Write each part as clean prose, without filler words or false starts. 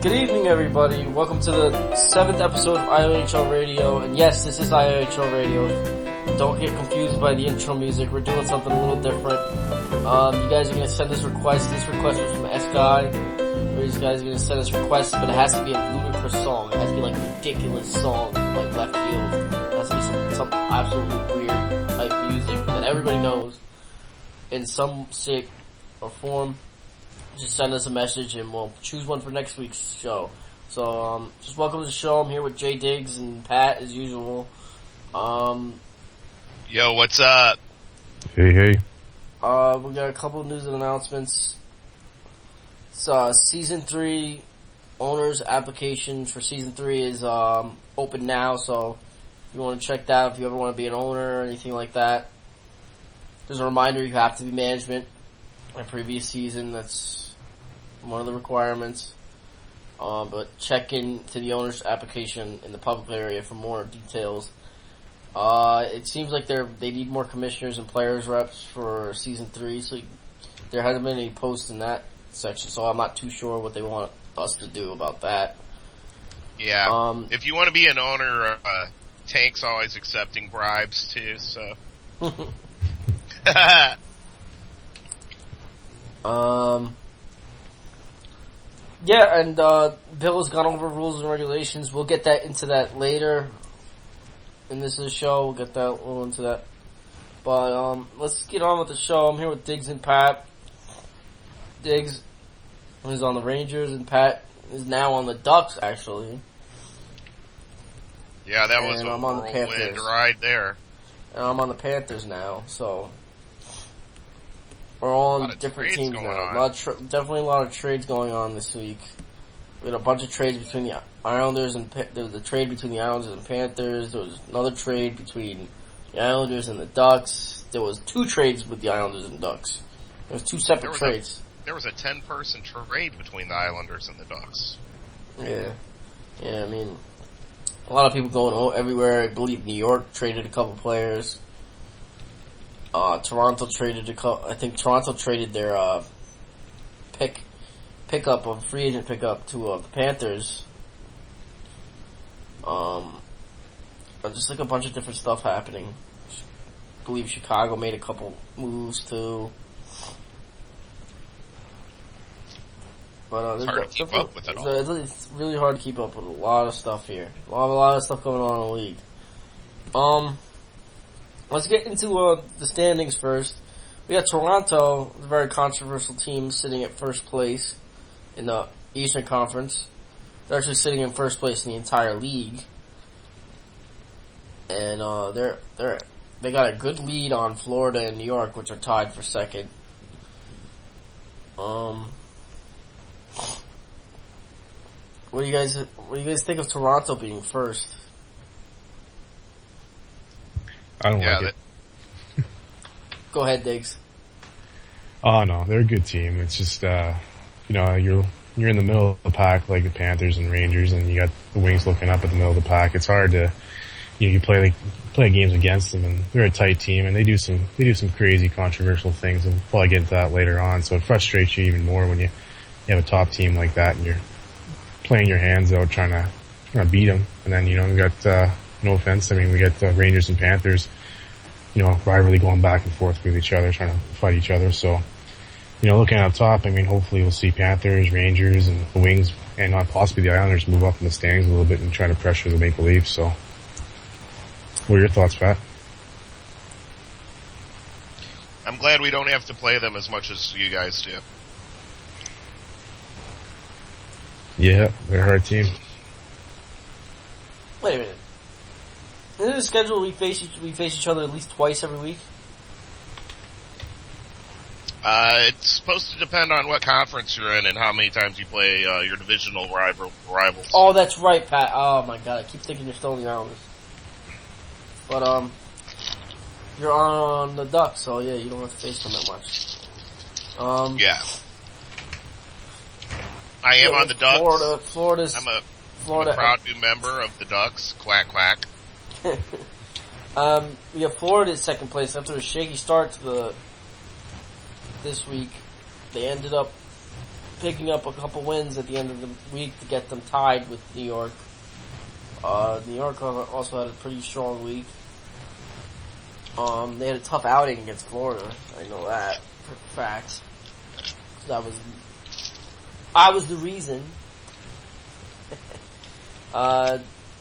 Good evening, everybody. Welcome to the 7th episode of IOHL Radio. And yes, this is IOHL Radio. Don't get confused by the intro music. We're doing something a little different. You guys are going to send us requests. This request was from S-Guy. These guys are going to send us requests, but it has to be a ludicrous song. It has to be like a ridiculous song, like left field. It has to be some absolutely weird type music that everybody knows in some shape or form. Just send us a message and we'll choose one for next week's show. So, just welcome to the show. I'm here with Jay Diggs and Pat as usual. Yo, what's up? Hey. We got a couple of news and announcements. Season 3 owners application for Season 3 is open now, so if you want to check that, if you ever want to be an owner or anything like that. There's a reminder, you have to be management. My previous season, that's one of the requirements. But check into the owner's application in the public area for more details. It seems like they need more commissioners and players reps for Season 3, so there hasn't been any posts in that section, so I'm not too sure what they want us to do about that. Yeah, if you want to be an owner, Tank's always accepting bribes too, so. Yeah, and Bill has gone over rules and regulations. We'll get into that later in this show. We'll get that a little into that. But let's get on with the show. I'm here with Diggs and Pat. Diggs is on the Rangers, and Pat is now on the Ducks, actually. Yeah, that was a whirlwind ride there. And I'm on the Panthers now, so we're all on different teams now. Definitely a lot of trades going on this week. We had a bunch of trades between the Islanders and there was a trade between the Islanders and Panthers. There was another trade between the Islanders and the Ducks. There was 2 trades with the Islanders and Ducks. There was 2 separate trades. There was a 10-person trade between the Islanders and the Ducks. Yeah, I mean, a lot of people going everywhere. I believe New York traded a couple players. Toronto traded I think Toronto traded their pickup of free agent pickup to the Panthers. Just like a bunch of different stuff happening. I believe Chicago made a couple moves too. But it's hard to keep up with it all. It's really hard to keep up with a lot of stuff here. A lot of stuff going on in the league. Let's get into the standings first. We got Toronto, a very controversial team, sitting at first place in the Eastern Conference. They're actually sitting in first place in the entire league, and they got a good lead on Florida and New York, which are tied for second. What do you guys think of Toronto being first? I don't like it. Go ahead, Diggs. Oh no, they're a good team. It's just you're in the middle of the pack like the Panthers and Rangers, and you got the Wings looking up at the middle of the pack. It's hard to you play games against them, and they're a tight team, and they do some crazy controversial things, and we'll probably get into that later on. So it frustrates you even more when you have a top team like that and you're playing your hands out trying to beat them, and then we got. No offense. I mean, we got Rangers and Panthers, rivalry going back and forth with each other, trying to fight each other. So, looking at the top, I mean, hopefully we'll see Panthers, Rangers, and the Wings, and possibly the Islanders move up in the standings a little bit and try to pressure the Maple Leafs. So, what are your thoughts, Pat? I'm glad we don't have to play them as much as you guys do. Yeah, they're a hard team. Wait a minute. Isn't it scheduled we face each other at least twice every week? It's supposed to depend on what conference you're in and how many times you play your divisional rivals. Oh, that's right, Pat. Oh my God, I keep thinking you're still in the Islanders. But you're on the Ducks, so yeah, you don't have to face them that much. Yeah. I am on the Ducks. Florida's I'm a proud new member of the Ducks. Quack, quack. We have Florida at second place after a shaky start to this week. They ended up picking up a couple wins at the end of the week to get them tied with New York. New York also had a pretty strong week. They had a tough outing against Florida. I know that for a fact. I was the reason.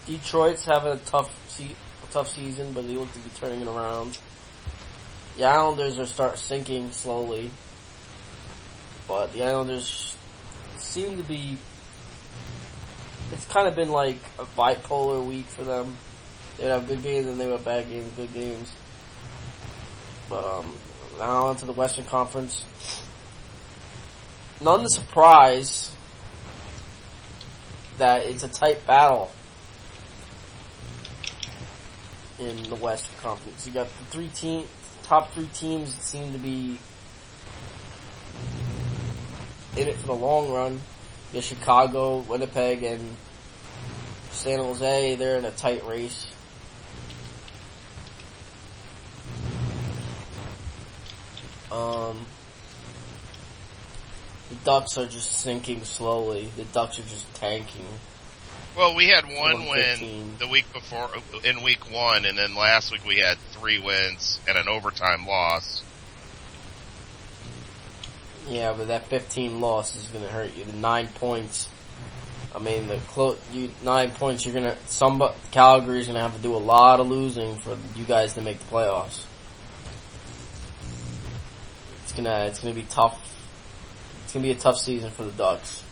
Detroit's having a tough season, but they look to be turning it around. The Islanders are sinking slowly, but the Islanders seem to be. It's kind of been like a bipolar week for them. They would have good games and they would have bad games, good games. But now on to the Western Conference. None the surprise that it's a tight battle in the Western Conference. You got the top three teams that seem to be in it for the long run. You got Chicago, Winnipeg, and San Jose. They're in a tight race. The Ducks are just sinking slowly. The Ducks are just tanking. Well, we had one win the week before, in week 1, and then last week we had 3 wins and an overtime loss. Yeah, but that 15 loss is going to hurt you. The 9 points. I mean, 9 points. Calgary's going to have to do a lot of losing for you guys to make the playoffs. It's gonna be tough. It's gonna be a tough season for the Ducks.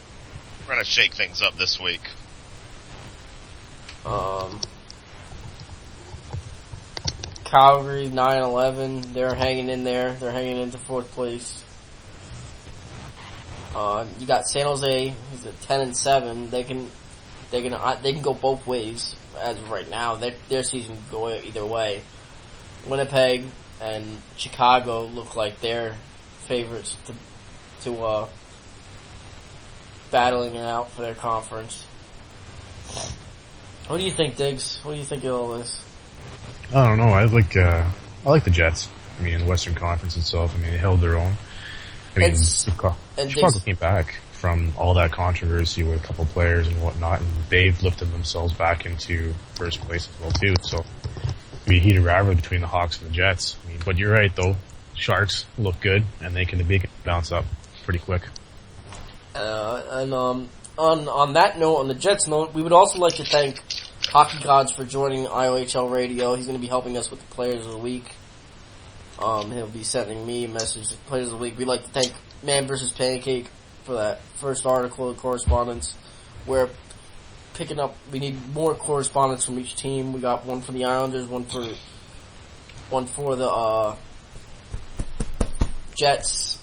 We're gonna shake things up this week. Calgary 9-11. They're hanging in there. They're hanging into 4th place. You got San Jose, who's at 10-7. They can go both ways as of right now. Their season can go either way. Winnipeg and Chicago look like they're favorites to battling it out for their conference. What do you think, Diggs? What do you think of all this? I don't know. I like the Jets. I mean, in the Western Conference itself, I mean, they held their own. I mean, Chicago came back from all that controversy with a couple players and whatnot, and they've lifted themselves back into first place as well too. So, it'll be a heated rivalry between the Hawks and the Jets. I mean, but you're right though. Sharks look good, and they can bounce up pretty quick. On that note, on the Jets note, we would also like to thank Hockey Gods for joining IOHL Radio. He's going to be helping us with the Players of the Week. He'll be sending me a message, Players of the Week. We'd like to thank Man vs. Pancake for that first article of correspondence. We need more correspondence from each team. We got one for the Islanders, one for the Jets.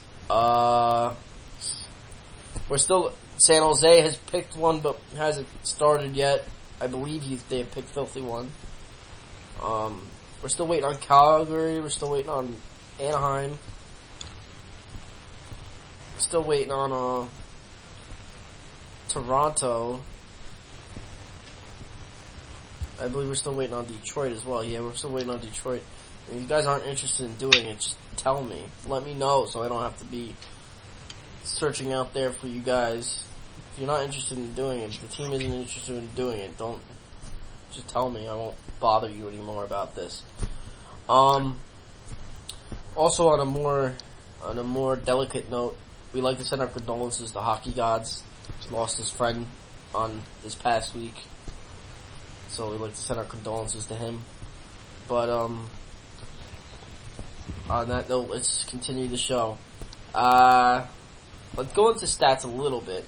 San Jose has picked one, but hasn't started yet. I believe they have picked Filthy one. We're still waiting on Calgary. We're still waiting on Anaheim. Still waiting on Toronto. I believe we're still waiting on Detroit as well. Yeah, we're still waiting on Detroit. If you guys aren't interested in doing it, just tell me. Let me know so I don't have to be searching out there for you guys. If you're not interested in doing it, if the team isn't interested in doing it, just tell me. I won't bother you anymore about this. Also on a more delicate note, we'd like to send our condolences to Hockey Gods. He lost his friend on this past week. So we'd like to send our condolences to him. But on that note, let's continue the show. Let's go into stats a little bit.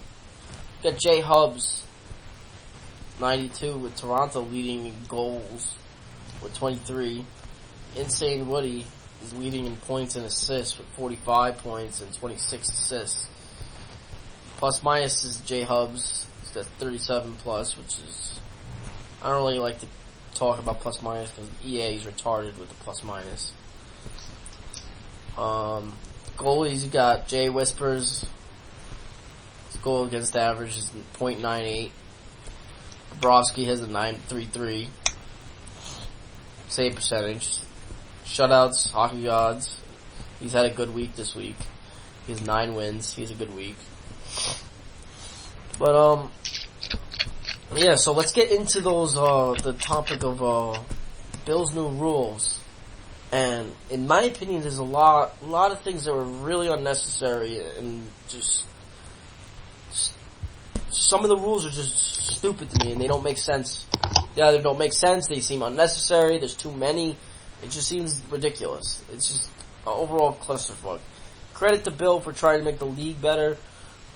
We got Jay Hubbs, 92, with Toronto leading in goals with 23. Insane Woody is leading in points and assists with 45 points and 26 assists. Plus minus is Jay Hubbs. He's got 37 plus, which is... I don't really like to talk about plus minus because EA is retarded with the plus minus. Goalies, you got Jay Whispers. His goal against average is .98. Bobrovsky has a .933. Save percentage. Shutouts, Hockey Gods. He's had a good week this week. He has 9 wins. He's a good week. But yeah. So let's get into those the topic of Bill's new rules. And in my opinion, there's a lot of things that were really unnecessary, and just some of the rules are just stupid to me, and they don't make sense. They either don't make sense, they seem unnecessary, there's too many. It just seems ridiculous. It's just an overall clusterfuck. Credit to Bill for trying to make the league better,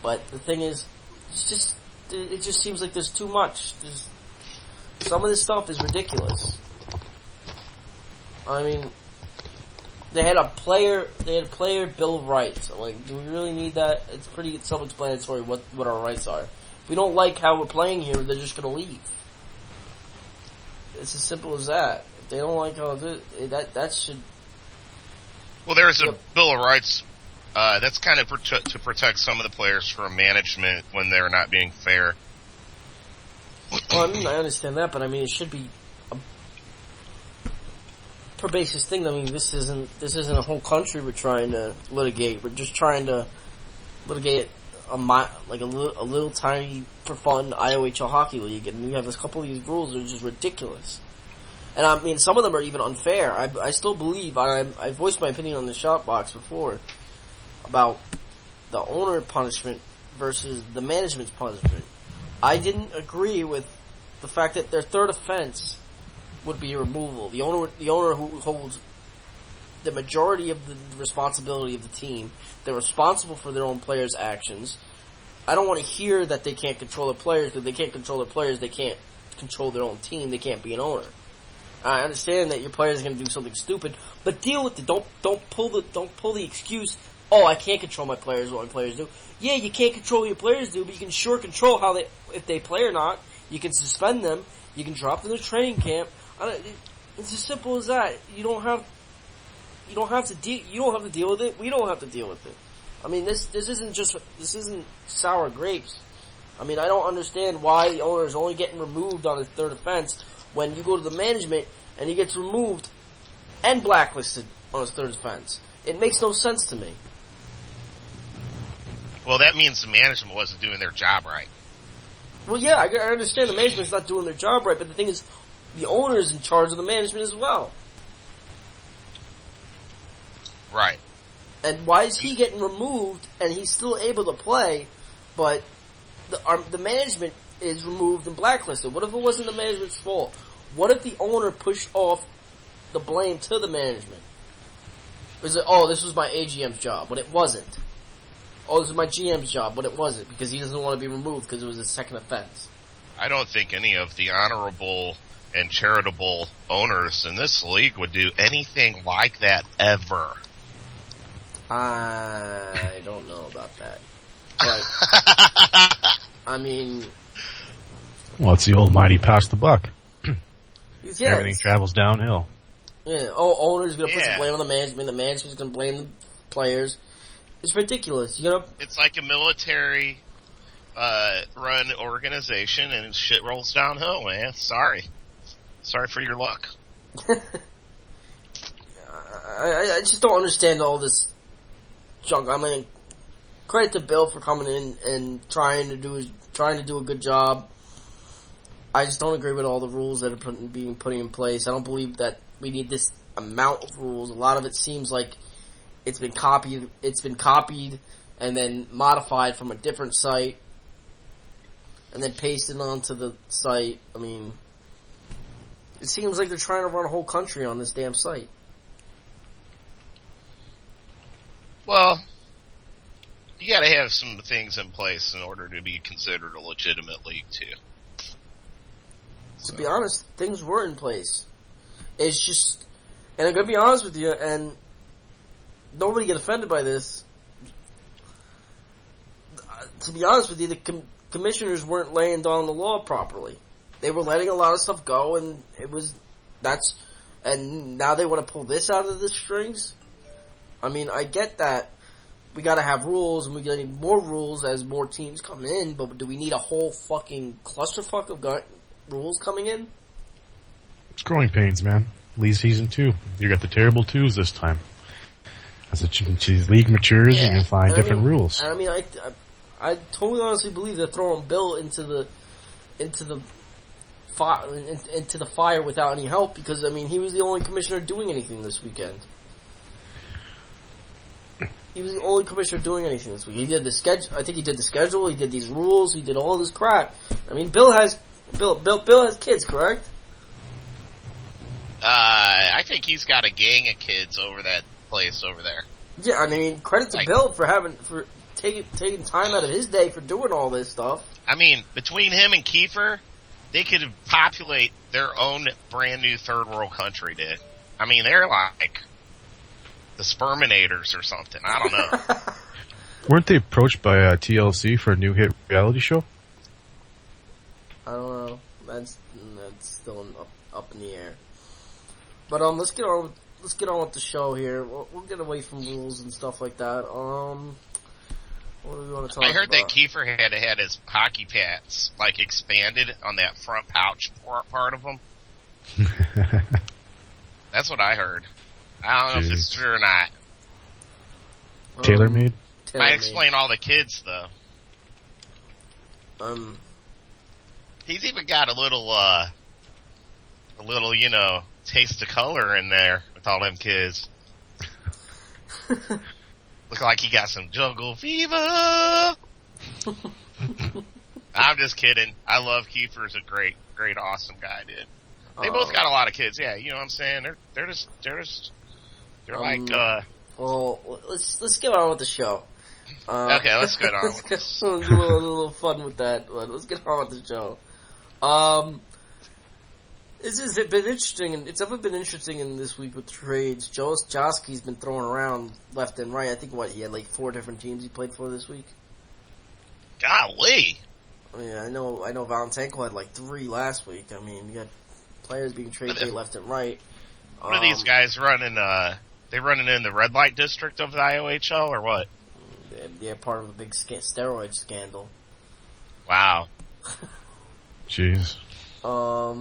but the thing is, it just seems like there's too much. Some of this stuff is ridiculous. I mean, they had a player Bill of Rights. Like, do we really need that? It's pretty self-explanatory what our rights are. If we don't like how we're playing here, they're just gonna leave. It's as simple as that. If they don't like how that should. Well, there's a Bill of Rights. That's kind of to protect some of the players from management when they're not being fair. Well, I mean, I understand that, but I mean, it should be a pervasive thing. I mean, this isn't a whole country we're trying to litigate. We're just trying to litigate a little tiny for fun IOHL hockey league, and we have a couple of these rules that are just ridiculous. And I mean, some of them are even unfair. I still believe I voiced my opinion on the shot box before about the owner punishment versus the management's punishment. I didn't agree with the fact that their third offense would be removal. The owner who holds the majority of the responsibility of the team. They're responsible for their own players' actions. I don't want to hear that they can't control their players, because they can't control their players. They can't control their own team. They can't be an owner. I understand that your players are going to do something stupid, but deal with it. Don't pull the excuse. Oh, I can't control my players. What my players do. Yeah, you can't control what your players do, but you can sure control if they play or not. You can suspend them. You can drop them in the training camp. It's as simple as that. You don't have to deal with it. We don't have to deal with it. I mean, this isn't sour grapes. I mean, I don't understand why the owner is only getting removed on his third offense when you go to the management and he gets removed and blacklisted on his third offense. It makes no sense to me. Well, that means the management wasn't doing their job right. Well, yeah, I understand the management's not doing their job right, but the thing is, the owner is in charge of the management as well. Right. And why is he getting removed and he's still able to play, but the management is removed and blacklisted? What if it wasn't the management's fault? What if the owner pushed off the blame to the management? Was it, this was my AGM's job, but it wasn't. Oh, this is my GM's job, but it wasn't, because he doesn't want to be removed because it was his second offense. I don't think any of the honorable and charitable owners in this league would do anything like that ever. I don't know about that. But, I mean... Well, it's the old mighty pass the buck. Yeah, everything travels downhill. Yeah, owner's going to put some blame on the management. The management's going to blame the players. It's ridiculous. It's like a military run organization, and shit rolls downhill, man. Sorry for your luck. I just don't understand all this junk. I mean, credit to Bill for coming in and trying to do a good job. I just don't agree with all the rules that are being put in place. I don't believe that we need this amount of rules. A lot of it seems like it's been copied and then modified from a different site and then pasted onto the site. I mean, it seems like they're trying to run a whole country on this damn site. Well, you gotta have some things in place in order to be considered a legitimate league, too. To be honest, things were in place. It's just, and I'm gonna be honest with you, and nobody get offended by this. To be honest with you, the commissioners weren't laying down the law properly. They were letting a lot of stuff go, and and now they want to pull this out of the strings. I mean, I get that we gotta have rules, and we gotta need more rules as more teams come in, but do we need a whole fucking clusterfuck of rules coming in? It's growing pains, man. League season 2. You got the terrible twos this time. As the league matures, you can find different rules. I mean, I totally honestly believe they're throwing Bill into the fire without any help because, I mean, he was the only commissioner doing anything this weekend. He was the only commissioner doing anything this week. He did the schedule. I think he did the schedule. He did these rules. He did all this crap. I mean, Bill has kids, correct? I think he's got a gang of kids over that place over there. Yeah, I mean, credit to Bill for taking time out of his day for doing all this stuff. I mean, between him and Kiefer, they could populate their own brand new third world country, dude. I mean, they're like the Sperminators or something. I don't know. Weren't they approached by TLC for a new hit reality show? I don't know. That's still up in the air. But let's get on with the show here. We'll get away from rules and stuff like that. What do we want to talk about? I heard that Kiefer had his hockey pads like expanded on that front pouch part of them. That's what I heard. I don't know if it's true or not. Tailor-made? Might explain all the kids though. He's even got a little, you know, taste of color in there with all them kids. Look like he got some jungle fever. I'm just kidding. I love Kiefer's a great, awesome guy, dude. They both got a lot of kids. Yeah, you know what I'm saying? They're like, Well, let's get on with the show. Okay, let's get on. Let's do a little fun with that. But let's get on with the show. It's been interesting, and it's ever been interesting in this week with trades. Joski's been throwing around left and right. I think he had like 4 different teams he played for this week. Golly. Yeah, I know Valentenko had like 3 last week. I mean, you got players being traded left and right. What are these guys running? They running in the red light district of the IOHL or what? They're part of a big steroid scandal. Wow. Jeez. I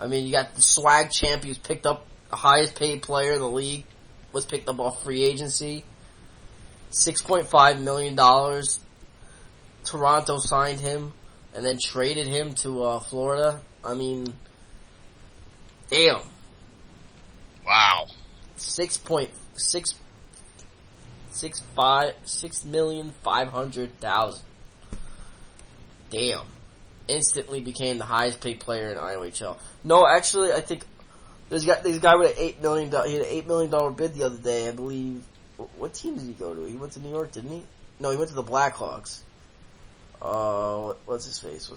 mean, you got the swag champ who's picked up the highest paid player in the league, was picked up off free agency. $6.5 million. Toronto signed him and then traded him to Florida. I mean, damn. Wow. $6,500,000. Damn. Instantly became the highest paid player in IOHL. No, actually, I think this guy with an $8 million. He had an $8 million bid the other day, I believe. What team did he go to? He went to New York, didn't he? No, he went to the Blackhawks. What's his face?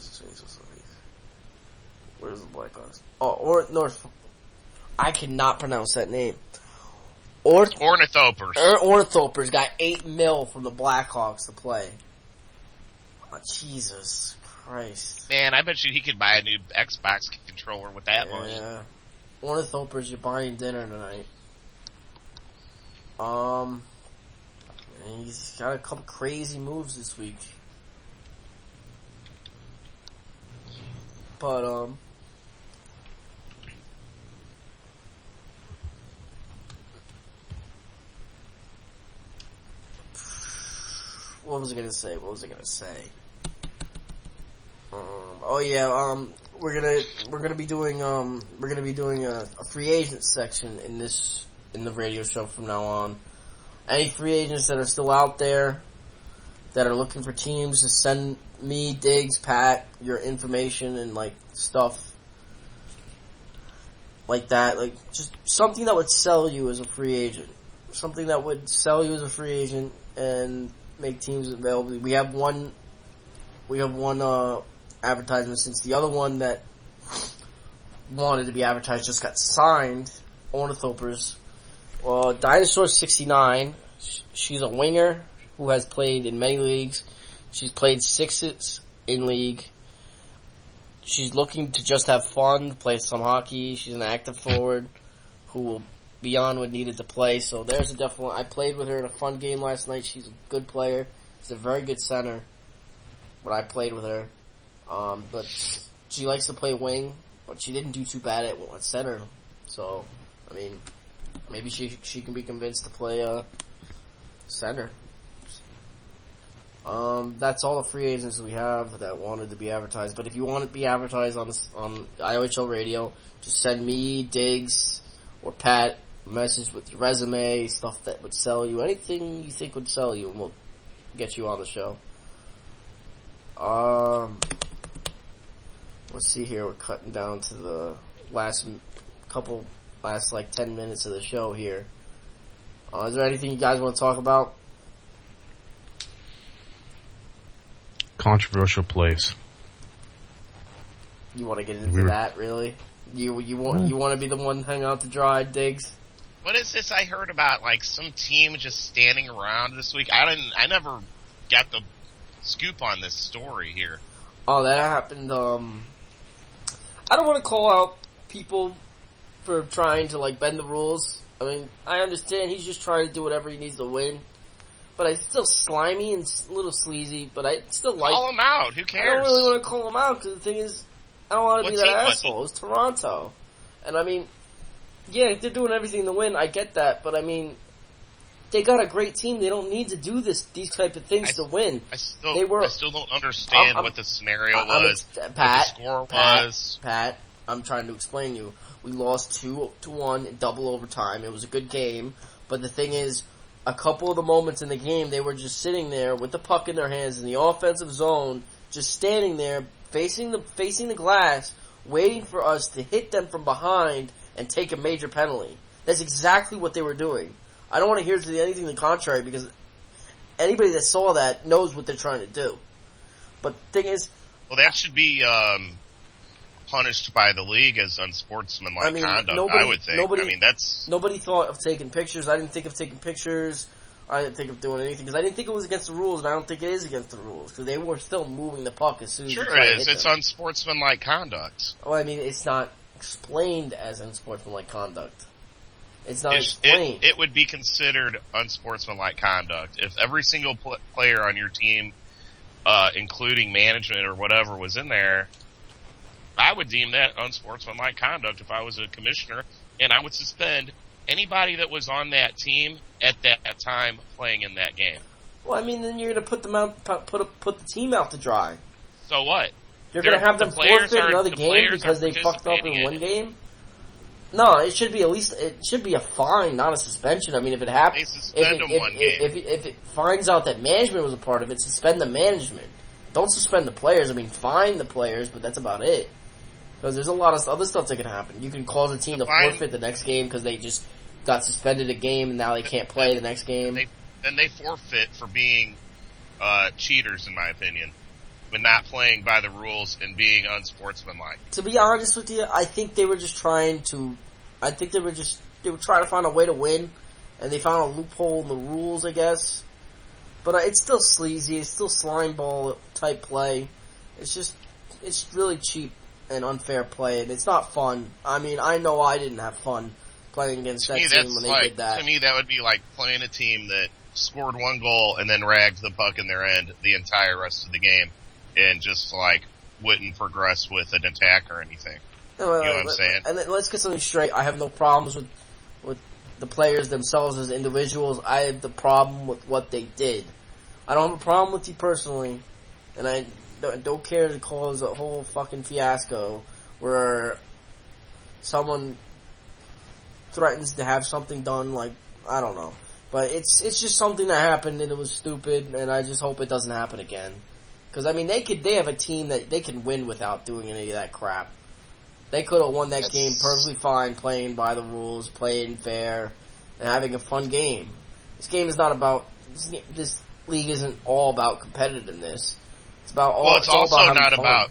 Where's the Blackhawks? Oh, North. I cannot pronounce that name. Ornithopers. Ornithopers got $8 million from the Blackhawks to play. Oh, Jesus Christ. Man, I bet you he could buy a new Xbox controller with that money. Yeah. Ornithopers, you're buying dinner tonight. And he's got a couple crazy moves this week. But, what was I gonna say? We're gonna be doing a free agent section in the radio show from now on. Any free agents that are still out there that are looking for teams, just send me, Diggs, Pat, your information and like stuff like that. Like just something that would sell you as a free agent. Something that would sell you as a free agent and make teams available. We have one advertisement since the other one that wanted to be advertised just got signed. Ornithopers. Dinosaur 69. She's a winger who has played in many leagues. She's played 6s in league. She's looking to just have fun, play some hockey. She's an active forward who will be on when needed to play. So there's a definite. I played with her in a fun game last night. She's a good player. She's a very good center. But I played with her. But she likes to play wing, but she didn't do too bad at center. So, I mean, maybe she can be convinced to play center. That's all the free agents we have that wanted to be advertised. But if you want to be advertised on IOHL Radio, just send me, Diggs, or Pat a message with your resume, stuff that would sell you, anything you think would sell you, and we'll get you on the show. Let's see here. We're cutting down to the last 10 minutes of the show here. Is there anything you guys want to talk about? Controversial plays. You want to get into that, really? You want to be the one hang out to dry, Diggs? What is this I heard about, like, some team just standing around this week? I never got the scoop on this story here. Oh, that happened, I don't want to call out people for trying to, like, bend the rules. I mean, I understand he's just trying to do whatever he needs to win. But it's still slimy and a little sleazy, but I still like... Call him out, who cares? I don't really want to call him out, because the thing is, I don't want to be that asshole. It's Toronto. And I mean, yeah, they're doing everything to win, I get that, but I mean, they got a great team, they don't need to do these type of things to win. I still don't understand what the scenario was, Pat, what the score was. Pat, I'm trying to explain to you. We lost 2-1 in double overtime. It was a good game, but the thing is, a couple of the moments in the game, they were just sitting there with the puck in their hands in the offensive zone, just standing there, facing the glass, waiting for us to hit them from behind and take a major penalty. That's exactly what they were doing. I don't want to hear anything to the contrary, because anybody that saw that knows what they're trying to do. But the thing is... Well, that should be punished by the league as unsportsmanlike conduct, I would think. Nobody thought of taking pictures. I didn't think of taking pictures. I didn't think of doing anything, because I didn't think it was against the rules, and I don't think it is against the rules, because they were still moving the puck as soon as Sure it is. It's unsportsmanlike conduct. Well, I mean, it's not explained as unsportsmanlike conduct. It's not explained. It would be considered unsportsmanlike conduct if every single player on your team, including management or whatever, was in there. I would deem that unsportsmanlike conduct if I was a commissioner, and I would suspend anybody that was on that team at that time playing in that game. Well, I mean, then you're going to put them out, put the team out to dry. So what? You're going to have them forfeit another game because they fucked up in one game? No, it should be a fine, not a suspension. I mean, if it happens, if it finds out that management was a part of it, suspend the management. Don't suspend the players. I mean, fine the players, but that's about it. Because there's a lot of other stuff that can happen. You can cause a team to forfeit the next game because they just got suspended a game and now they can't play the next game. Then they forfeit for being cheaters, in my opinion, but not playing by the rules and being unsportsmanlike. To be honest with you, I think they were just trying to. I think they were trying to find a way to win, and they found a loophole in the rules, I guess. But it's still sleazy. It's still slime ball type play. It's really cheap and unfair play, and it's not fun. I mean, I know I didn't have fun playing against that team when they did that. To me, that would be like playing a team that scored one goal and then ragged the puck in their end the entire rest of the game and just, like, wouldn't progress with an attack or anything. You know what I'm saying? And let's get something straight. I have no problems with the players themselves as individuals. I have the problem with what they did. I don't have a problem with you personally, and I don't care to cause a whole fucking fiasco where someone threatens to have something done, like, I don't know. But it's just something that happened and it was stupid, and I just hope it doesn't happen again. Because, I mean, they have a team that they can win without doing any of that crap. They could have won that game perfectly fine, playing by the rules, playing fair, and having a fun game. This game is not about... This league isn't all about competitiveness. It's about all... Well, it's also all about not fun. about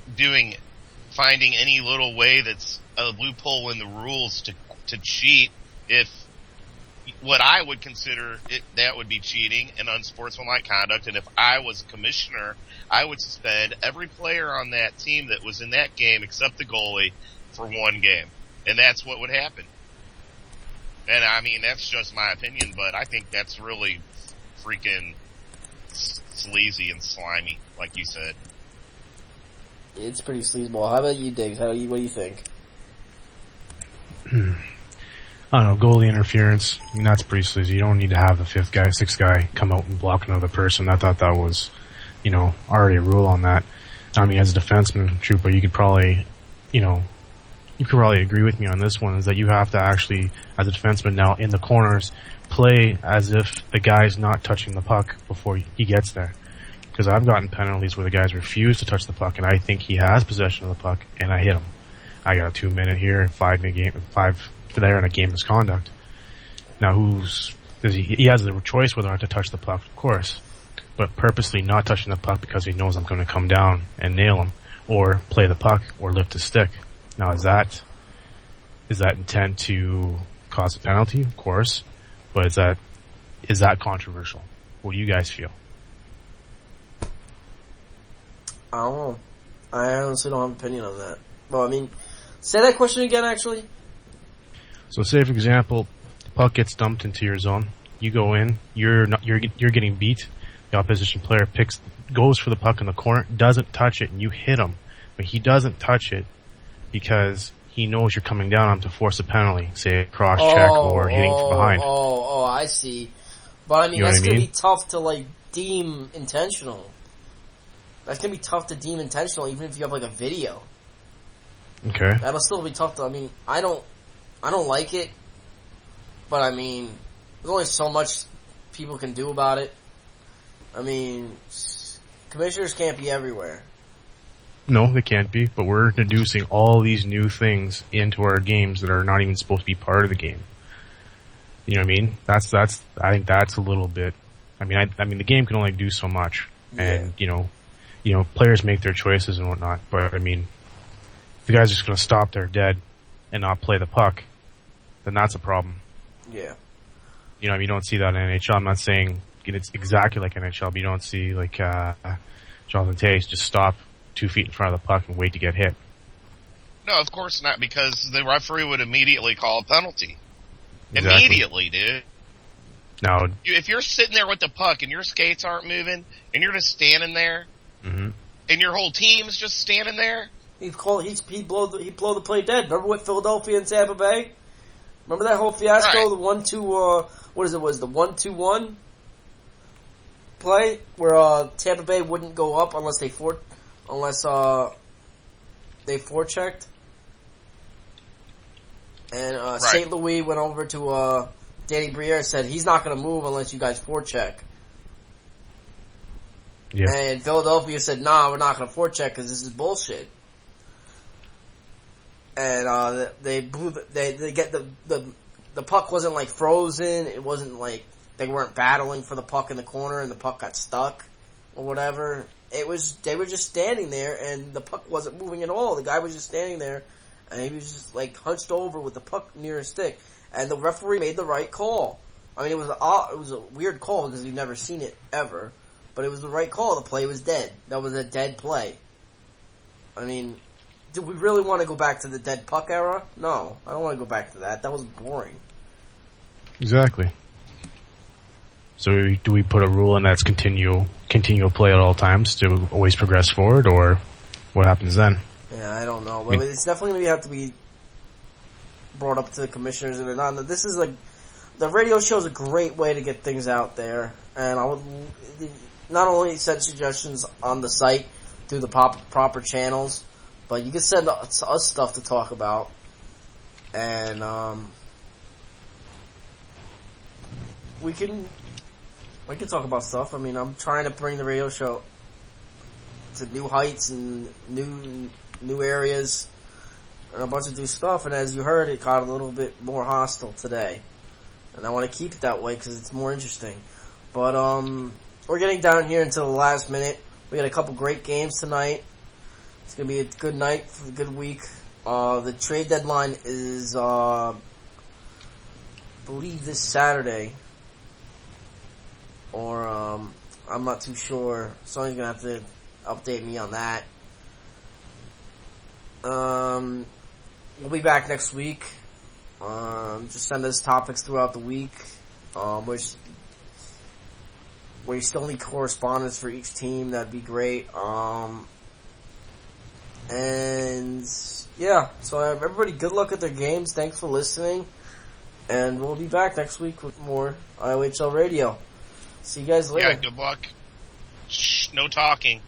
finding any little way that's a loophole in the rules to cheat. If what I would consider that would be cheating and unsportsmanlike conduct, and if I was a commissioner, I would suspend every player on that team that was in that game except the goalie for one game, and that's what would happen. And I mean, that's just my opinion, but I think that's really freaking sleazy and slimy, like you said. It's pretty sleazeball. How about you, Diggs? What do you think? I don't know, goalie interference. I mean, that's pretty sleazy. You don't need to have the sixth guy come out and block another person. I thought that was already a rule on that. I mean, as a defenseman, Trooper, you could probably agree with me on this one, is that you have to actually, as a defenseman now in the corners, play as if the guy's not touching the puck before he gets there. Because I've gotten penalties where the guys refuse to touch the puck, and I think he has possession of the puck, and I hit him. I got a 2-minute here and 5 there, and a game misconduct. Now, he has the choice whether or not to touch the puck, of course, but purposely not touching the puck because he knows I'm going to come down and nail him, or play the puck, or lift his stick. Now, is that intent to cause a penalty? Of course, but is that controversial? What do you guys feel? I don't know. I honestly don't have an opinion on that. Well, I mean, say that question again, actually. So, say for example, the puck gets dumped into your zone. You go in. You're getting beat. The opposition player goes for the puck in the corner, doesn't touch it, and you hit him. But he doesn't touch it because he knows you're coming down on him to force a penalty, say a cross check or hitting from behind. I see. But I mean, that's going to be tough to deem intentional. That's going to be tough to deem intentional, even if you have a video. Okay. That'll still be tough to. I mean, I don't like it, but I mean, there's only so much people can do about it. I mean, commissioners can't be everywhere. No, they can't be, but we're introducing all these new things into our games that are not even supposed to be part of the game. You know what I mean? I think that's a little bit. I mean, the game can only do so much, and players make their choices and whatnot. But I mean, if the guy's just going to stop there dead and not play the puck, then that's a problem. Yeah. You don't see that in NHL. I'm not saying it's exactly like NHL, but you don't see Jonathan Toews just stop 2 feet in front of the puck and wait to get hit. No, of course not, because the referee would immediately call a penalty. Exactly. Immediately, dude. Now, if you're sitting there with the puck and your skates aren't moving and you're just standing there, mm-hmm. and your whole team's just standing there, he blow the play dead. Remember with Philadelphia and Tampa Bay? Remember that whole fiasco? Right. The 1-2. Was the 1-2-1 play where Tampa Bay wouldn't go up unless they forechecked, and right. St. Louis went over to Danny Briere and said he's not going to move unless you guys forecheck. Yeah. And Philadelphia said, "Nah, we're not going to forecheck because this is bullshit." And they blew. They get the puck wasn't frozen. It wasn't they weren't battling for the puck in the corner and the puck got stuck or whatever. They were just standing there and the puck wasn't moving at all. The guy was just standing there and he was just hunched over with the puck near his stick. And the referee made the right call. I mean, it was a weird call because we've never seen it ever, but it was the right call. The play was dead. That was a dead play. I mean, do we really want to go back to the dead puck era? No, I don't want to go back to that. That was boring. Exactly. So do we put a rule in that's continual play at all times to always progress forward, or what happens then? Yeah, I don't know. But it's definitely going to have to be brought up to the commissioners. And this is the radio show is a great way to get things out there. And I would not only send suggestions on the site through the proper channels, but you can send us stuff to talk about. And we can talk about stuff. I mean, I'm trying to bring the radio show to new heights and new areas and a bunch of new stuff. And as you heard, it got a little bit more hostile today. And I want to keep it that way because it's more interesting. But we're getting down here into the last minute. We got a couple great games tonight. It's going to be a good night for a good week. The trade deadline is, I believe, this Saturday. Or, I'm not too sure. Someone's going to have to update me on that. We'll be back next week. Just send us topics throughout the week. Where you still need correspondence for each team. That'd be great. And, yeah. So, everybody, good luck at their games. Thanks for listening. And we'll be back next week with more IOHL Radio. See you guys later. Yeah, good luck. Shh, no talking.